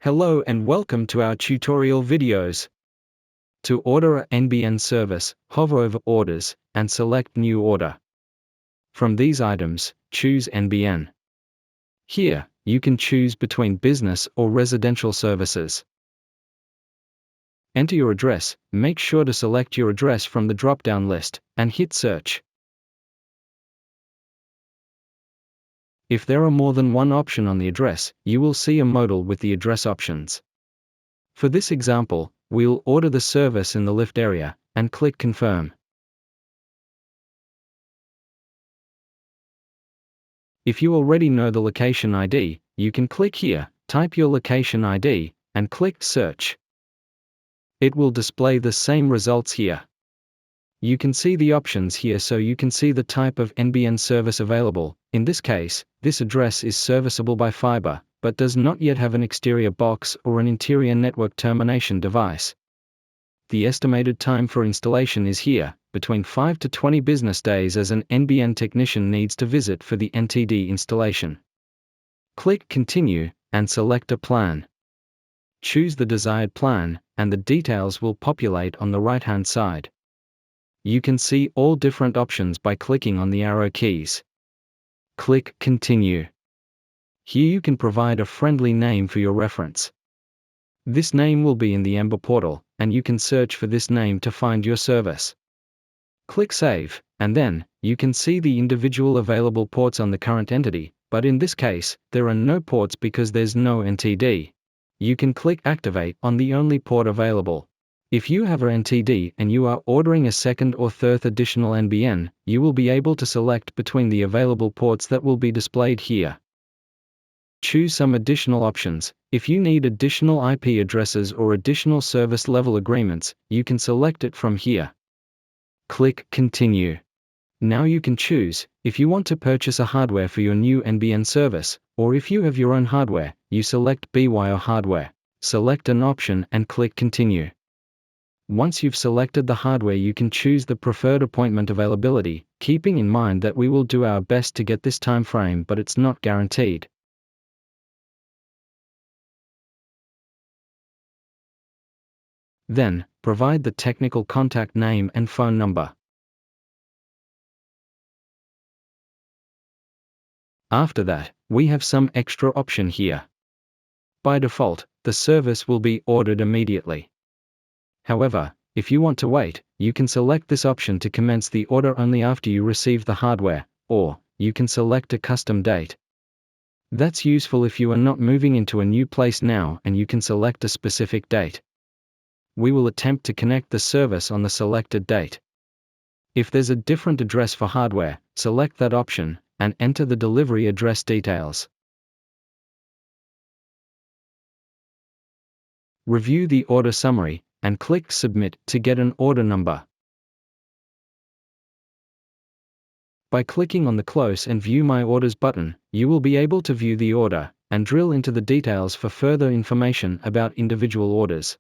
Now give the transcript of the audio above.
Hello and welcome to our tutorial videos. To order a NBN service, hover over Orders, and select New Order. From these items, choose NBN. Here, you can choose between business or residential services. Enter your address, make sure to select your address from the drop-down list, and hit Search. If there are more than one option on the address, you will see a modal with the address options. For this example, we'll order the service in the lift area, and click Confirm. If you already know the location ID, you can click here, type your location ID, and click Search. It will display the same results here. You can see the options here so you can see the type of NBN service available. In this case, this address is serviceable by fiber, but does not yet have an exterior box or an interior network termination device. The estimated time for installation is here, between 5 to 20 business days, as an NBN technician needs to visit for the NTD installation. Click Continue, and select a plan. Choose the desired plan, and the details will populate on the right-hand side. You can see all different options by clicking on the arrow keys. Click Continue. Here you can provide a friendly name for your reference. This name will be in the Ember portal, and you can search for this name to find your service. Click Save, and then, you can see the individual available ports on the current entity, but in this case, there are no ports because there's no NTD. You can click Activate on the only port available. If you have an NTD and you are ordering a second or third additional NBN, you will be able to select between the available ports that will be displayed here. Choose some additional options. If you need additional IP addresses or additional service level agreements, you can select it from here. Click Continue. Now you can choose if you want to purchase a hardware for your new NBN service, or if you have your own hardware, you select BY or hardware. Select an option and click Continue. Once you've selected the hardware, you can choose the preferred appointment availability, keeping in mind that we will do our best to get this time frame, but it's not guaranteed. Then, provide the technical contact name and phone number. After that, we have some extra option here. By default, the service will be ordered immediately. However, if you want to wait, you can select this option to commence the order only after you receive the hardware, or you can select a custom date. That's useful if you are not moving into a new place now and you can select a specific date. We will attempt to connect the service on the selected date. If there's a different address for hardware, select that option, and enter the delivery address details. Review the order summary, and click Submit to get an order number. By clicking on the Close and View My Orders button, you will be able to view the order, and drill into the details for further information about individual orders.